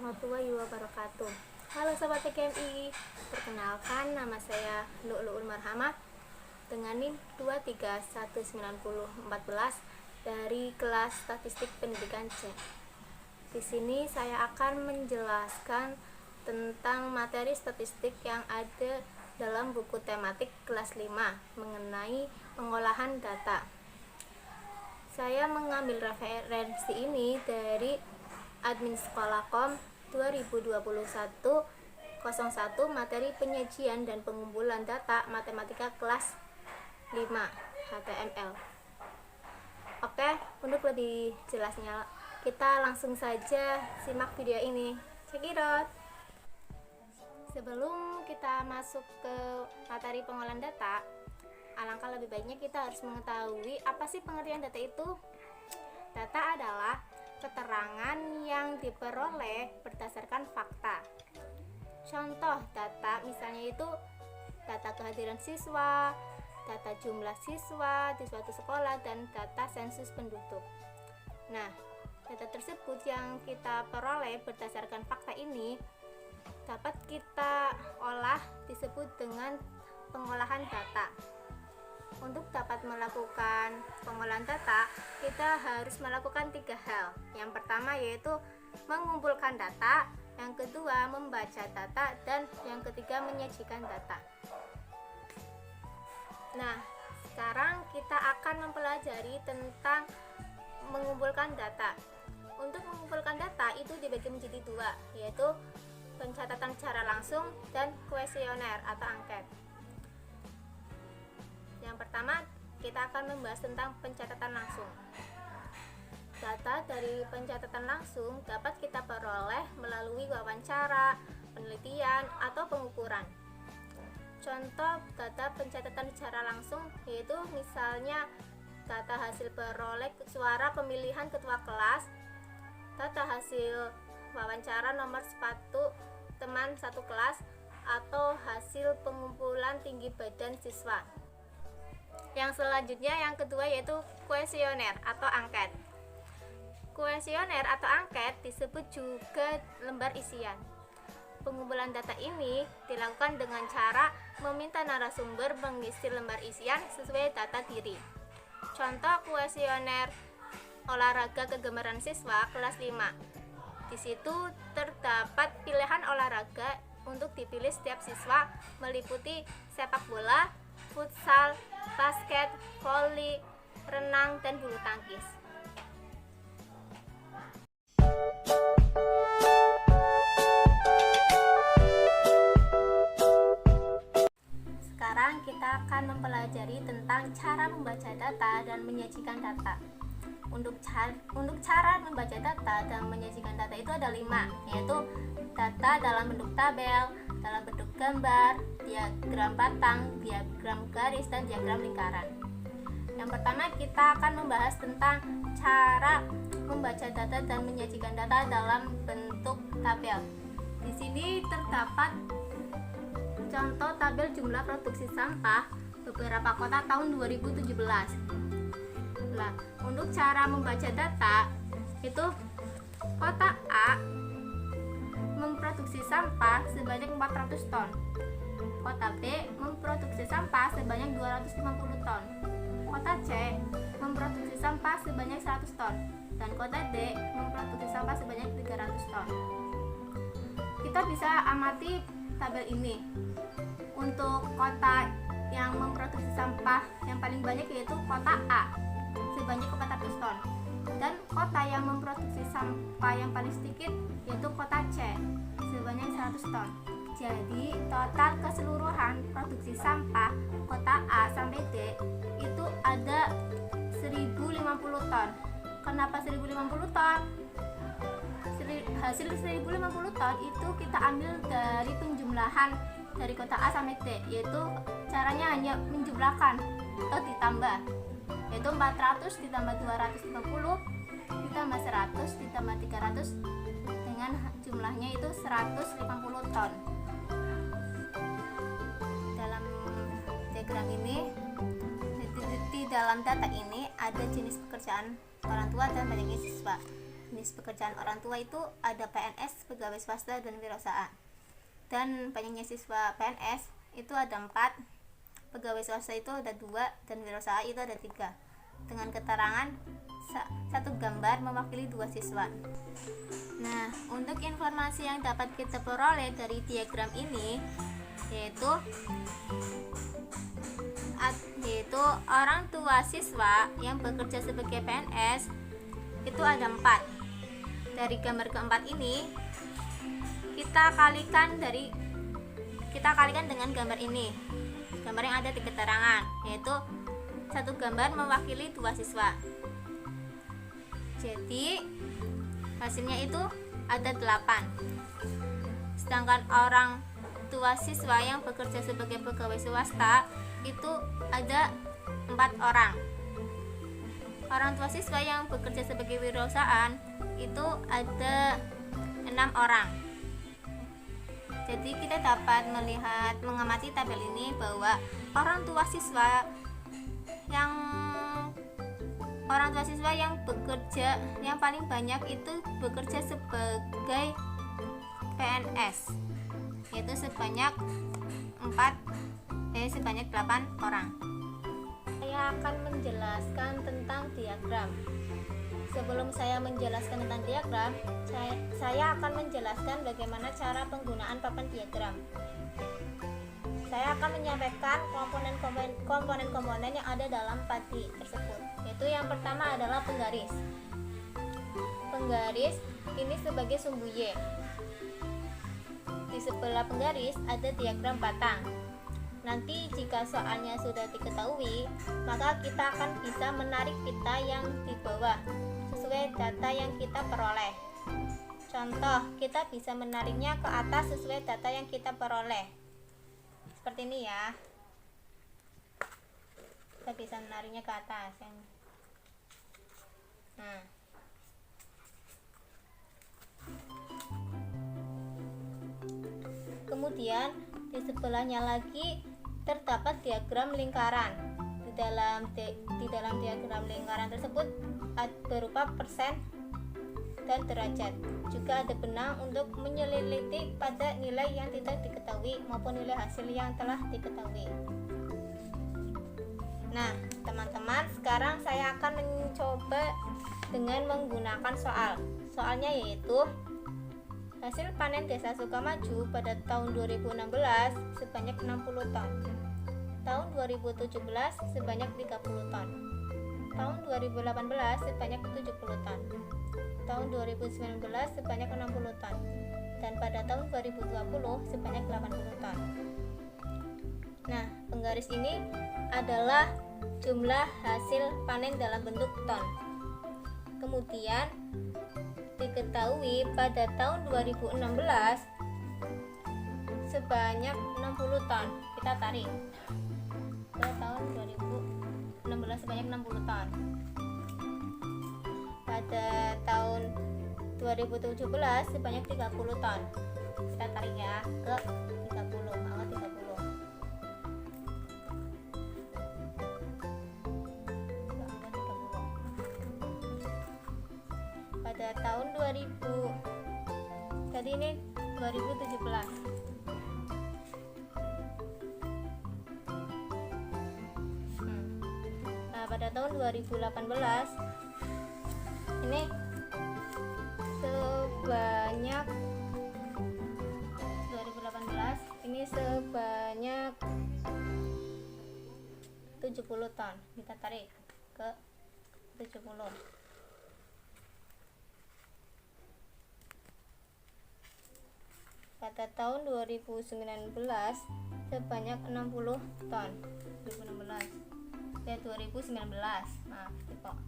warahmatullahi wabarakatuh. Halo Sobat PKMI, perkenalkan nama saya Lu'lu'ul Marhamah dengan NIM 2319014 dari kelas Statistik Pendidikan C. Di sini saya akan menjelaskan tentang materi statistik yang ada dalam buku tematik kelas 5 mengenai pengolahan data. Saya mengambil referensi ini dari Admin Sekolahkom 2021-01 materi penyajian dan pengumpulan data matematika kelas 5 HTML. Oke, untuk lebih jelasnya kita langsung saja simak video ini. Check it out. Sebelum kita masuk ke materi pengolahan data, alangkah lebih baiknya kita harus mengetahui apa sih pengertian data itu. Data adalah keterangan yang diperoleh berdasarkan fakta. Contoh data misalnya itu data kehadiran siswa, data jumlah siswa di suatu sekolah, dan data sensus penduduk. Nah, data tersebut yang kita peroleh berdasarkan fakta ini dapat kita olah disebut dengan pengolahan data. Untuk dapat melakukan pengolahan data, kita harus melakukan 3 hal. Yang pertama yaitu mengumpulkan data, yang kedua membaca data, dan yang ketiga menyajikan data. Nah, sekarang kita akan mempelajari tentang mengumpulkan data. Untuk mengumpulkan data itu dibagi menjadi 2, yaitu pencatatan secara langsung dan kuesioner atau angket. Yang pertama, kita akan membahas tentang pencatatan langsung. Data dari pencatatan langsung dapat kita peroleh melalui wawancara, penelitian, atau pengukuran. Contoh data pencatatan secara langsung yaitu misalnya data hasil peroleh suara pemilihan ketua kelas, data hasil wawancara nomor sepatu teman satu kelas, atau hasil pengumpulan tinggi badan siswa. Yang selanjutnya, yang kedua yaitu kuesioner atau angket. Kuesioner atau angket disebut juga lembar isian. Pengumpulan data ini dilakukan dengan cara meminta narasumber mengisi lembar isian sesuai data diri. Contoh kuesioner olahraga kegemaran siswa kelas 5. Di situ terdapat pilihan olahraga untuk dipilih setiap siswa meliputi sepak bola, futsal, basket, voli, renang, dan bulu tangkis. Sekarang kita akan mempelajari tentang cara membaca data dan menyajikan data. Untuk cara membaca data dan menyajikan data itu ada 5, yaitu data dalam bentuk tabel, dalam bentuk gambar, diagram batang, diagram garis, dan diagram lingkaran. Yang pertama, kita akan membahas tentang cara membaca data dan menyajikan data dalam bentuk tabel. Di sini terdapat contoh tabel jumlah produksi sampah beberapa kota tahun 2017. Nah, untuk cara membaca data itu kota A memproduksi sampah sebanyak 400 ton. Kota B memproduksi sampah sebanyak 250 ton. Kota C memproduksi sampah sebanyak 100 ton. Dan kota D memproduksi sampah sebanyak 300 ton. Kita bisa amati tabel ini. Untuk kota yang memproduksi sampah yang paling banyak yaitu kota A sebanyak 400 ton. Dan kota yang memproduksi sampah yang paling sedikit yaitu kota C sebanyak 100 ton. Jadi total keseluruhan produksi sampah kota A sampai D itu ada 1050 ton. Kenapa 1050 ton? Hasil 1050 ton itu kita ambil dari penjumlahan dari kota A sampai D, yaitu caranya hanya menjumlahkan atau ditambah, yaitu 400 ditambah 250 ditambah 100 ditambah 300 dengan jumlahnya itu 150 ton. Dalam diagram ini, di dalam data ini ada jenis pekerjaan orang tua dan banyaknya siswa. jenis pekerjaan orang tua itu ada PNS, pegawai swasta, dan wirausaha. Dan banyaknya siswa PNS itu ada 4, pegawai swasta itu ada 2, dan wirausaha itu ada 3. Dengan keterangan satu gambar mewakili 2 siswa. Nah, untuk informasi yang dapat kita peroleh dari diagram ini yaitu orang tua siswa yang bekerja sebagai PNS itu ada 4. Dari gambar keempat ini kita kalikan dengan gambar ini, gambar yang ada di keterangan, yaitu satu gambar mewakili 2 siswa. Jadi hasilnya itu ada 8. Sedangkan orang tua siswa yang bekerja sebagai pegawai swasta itu ada 4 orang. Orang tua siswa yang bekerja sebagai wirausahaan itu ada 6 orang. Jadi kita dapat mengamati tabel ini bahwa orang tua siswa yang bekerja yang paling banyak itu bekerja sebagai PNS, yaitu sebanyak 8 orang. Saya akan menjelaskan tentang diagram. Sebelum saya menjelaskan tentang diagram, saya akan menjelaskan bagaimana cara penggunaan papan diagram. Saya akan menyampaikan komponen-komponen yang ada dalam padi tersebut. Yaitu yang pertama adalah penggaris. Penggaris ini sebagai sumbu Y. Di sebelah penggaris ada diagram batang. Nanti jika soalnya sudah diketahui, maka kita akan bisa menarik pita yang di bawah sesuai data yang kita peroleh. Contoh, kita bisa menariknya ke atas sesuai data yang kita peroleh. Seperti ini ya. Kita bisa menariknya ke atas yang Kemudian di sebelahnya lagi terdapat diagram lingkaran. Di dalam diagram lingkaran tersebut berupa persen dan derajat. Juga ada benang untuk menyelidiki pada nilai yang tidak diketahui maupun nilai hasil yang telah diketahui. Nah, teman-teman, sekarang saya akan mencoba dengan menggunakan soal. Soalnya yaitu hasil panen Desa Sukamaju pada tahun 2016 sebanyak 60 ton. Tahun 2017 sebanyak 30 ton. Tahun 2018 sebanyak 70 ton. Tahun 2019 sebanyak 60 ton. Dan pada tahun 2020 sebanyak 80 ton. Nah, penggaris ini adalah jumlah hasil panen dalam bentuk ton. Kemudian diketahui pada tahun 2016 sebanyak 60 ton. Kita tarik ke tahun 2016 sebanyak 60 ton. Pada tahun 2017 sebanyak 30 ton. Kita tarik ya ke 30, angka 30. Pada tahun 2000, tadi ini 2017. Nah, pada tahun 2018 ini sebanyak 70 ton. Kita tarik ke 70. Pada tahun 2019 sebanyak 60 ton. 2019. Maaf, kok.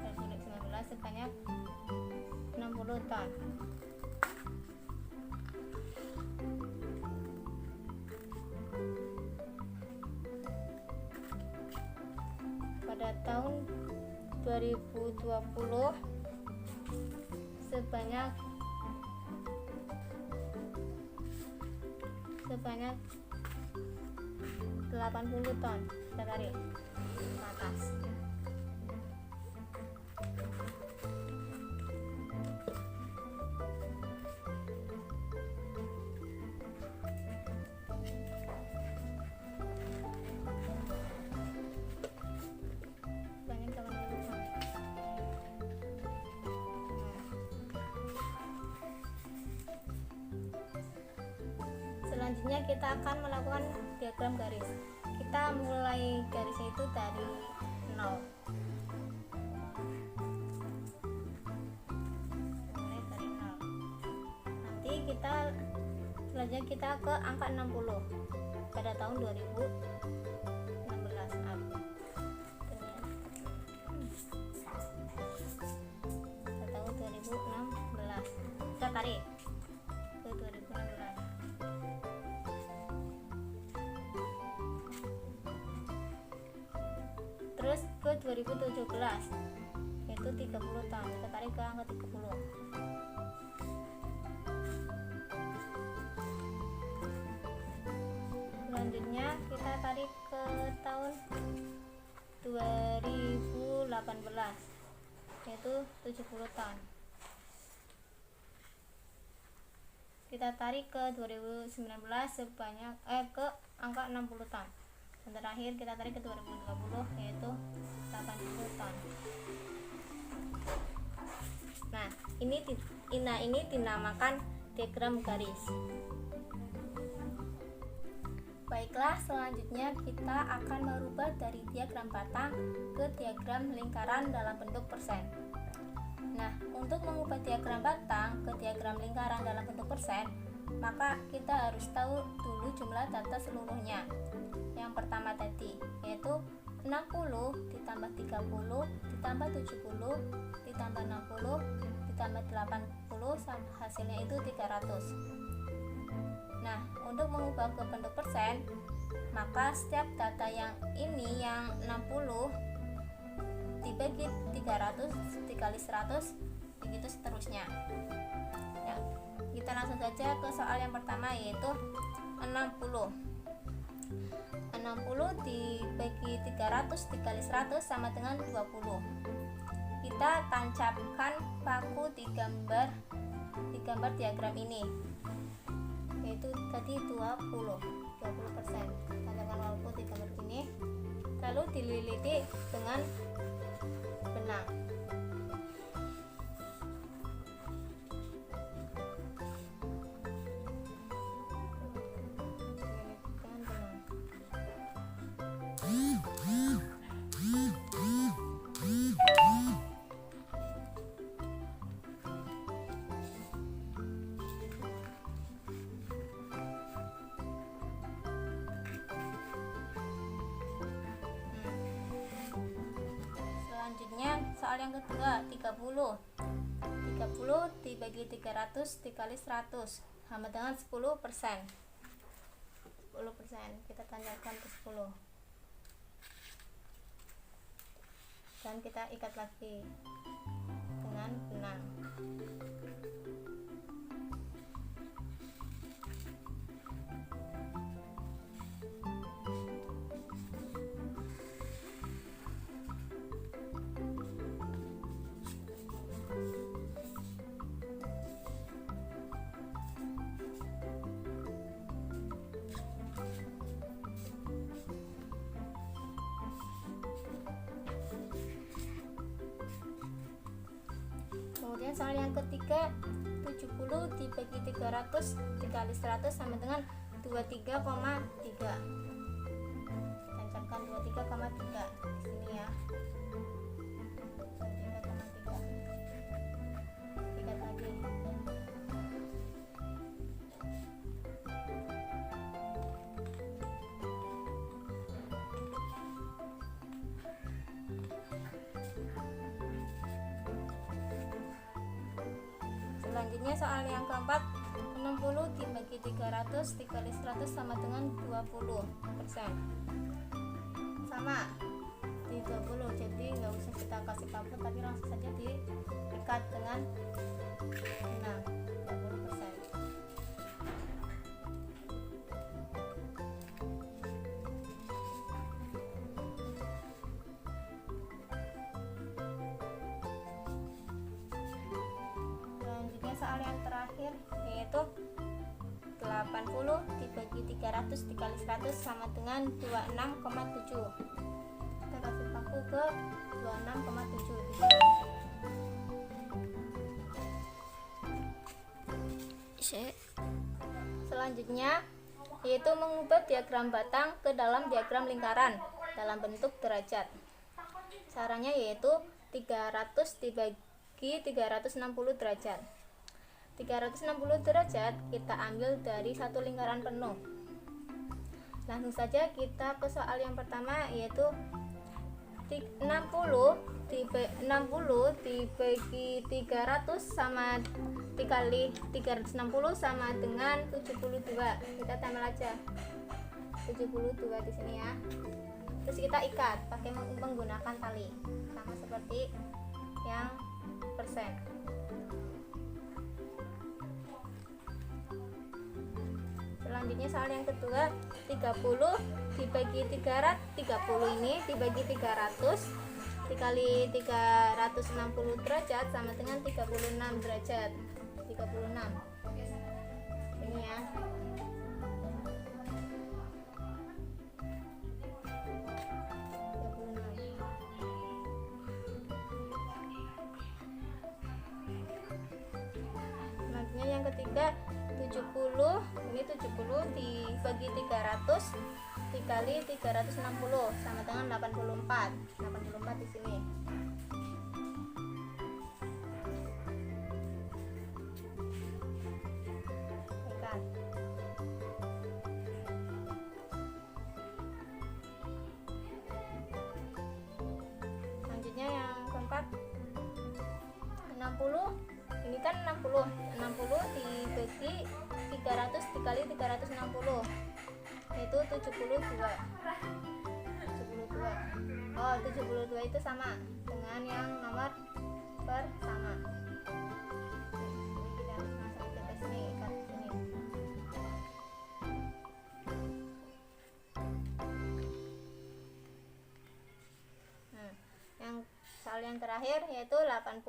2019 sebanyak 60 ton. Pada tahun 2020 sebanyak 80 ton. Kita tarik ke atas. Selanjutnya kita akan melakukan diagram garis. Kita mulai garisnya itu dari 0. Mulai dari 0. Nanti selanjutnya kita ke angka 60 pada tahun 2016. Pada tahun 2016. Kita tarik ke 2016. Terus ke 2017 yaitu 30 tahun. Kita tarik ke angka 30. Selanjutnya kita tarik ke tahun 2018 yaitu 70 tahun. Kita tarik ke 2019 sebanyak ke angka 60 tahun. Dan terakhir kita tarik ke 2020 yaitu 80 tahun. Nah, ini dinamakan diagram garis. Baiklah, selanjutnya kita akan merubah dari diagram batang ke diagram lingkaran dalam bentuk persen. Nah, untuk mengubah diagram batang ke diagram lingkaran dalam bentuk persen, maka kita harus tahu dulu jumlah data seluruhnya. Yang pertama tadi, yaitu 60 ditambah 30 ditambah 70 ditambah 60 ditambah 80 hasilnya itu 300. Nah, untuk mengubah ke bentuk persen, maka setiap data yang ini yang 60 dibagi 300 dikali 100 begitu seterusnya. Ya, kita langsung saja ke soal yang pertama, yaitu 60 dibagi 300 dikali 100 sama dengan 20. Kita tancapkan paku di gambar diagram ini, yaitu tadi 20%. Tancapkan paku di gambar ini, lalu dililiti dengan benang. Selanjutnya soal yang kedua, 30 dibagi 300 dikali 100 sama dengan 10%. Kita tancapkan ke 10 dan kita ikat lagi dengan benang. Kemudian soal yang ketiga, 70 dibagi 300 dikali 100 sama dengan 23,3. Tancapkan 23,3 di sini ya. 23,3. Ikat lagi. Selanjutnya soal yang keempat, 60 dibagi 300 dikali 100 sama dengan 20%. Sama di 20, jadi nggak usah kita kasih paku, tapi langsung saja diikat dengan benang 20%. Soal yang terakhir, yaitu 80 dibagi 300 dikali 100 sama dengan 26,7. Kita kasih paku ke 26,7 di sini. Selanjutnya yaitu mengubah diagram batang ke dalam diagram lingkaran dalam bentuk derajat. Caranya yaitu 300 dibagi 360 derajat. 360 derajat kita ambil dari satu lingkaran penuh. Langsung saja kita ke soal yang pertama, yaitu 60 dibagi 300 sama dikali 360 sama dengan 72. Kita tambah aja 72 di sini ya. Terus kita ikat pakai menggunakan tali, sama seperti yang persen. Selanjutnya soal yang kedua, 30 dibagi 300, 30 ini dibagi 300 dikali 360 derajat sama dengan 36 derajat. 36 ini ya. Selanjutnya yang ketiga, 70 ini 70 dibagi 300 dikali 360 sama dengan 84 di sini. Ikat. Selanjutnya yang keempat, 60 ini kan 60 dibagi 300 dikali 360 yaitu 72. 72 itu sama dengan yang nomor bersama. Jadi kita masuk ke sini, ikat sini. Nah, yang soal yang terakhir yaitu 80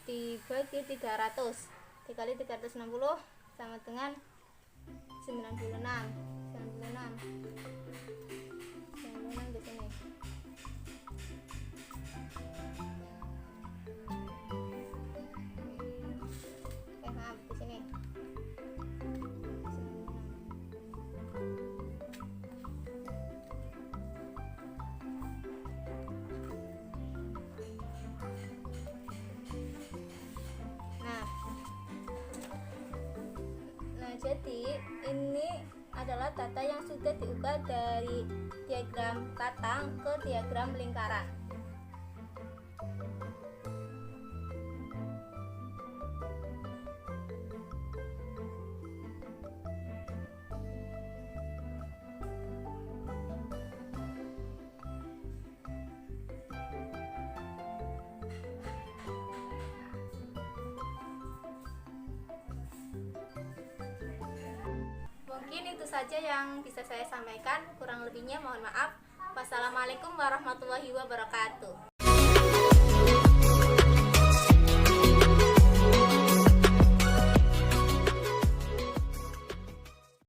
dibagi 300 dikali 360 sama dengan 96 di sini. Oke, maaf di sini. Jadi ini adalah data yang sudah diubah dari diagram batang ke diagram lingkaran. Mungkin itu saja yang bisa saya sampaikan, kurang lebihnya mohon maaf. Wassalamualaikum warahmatullahi wabarakatuh.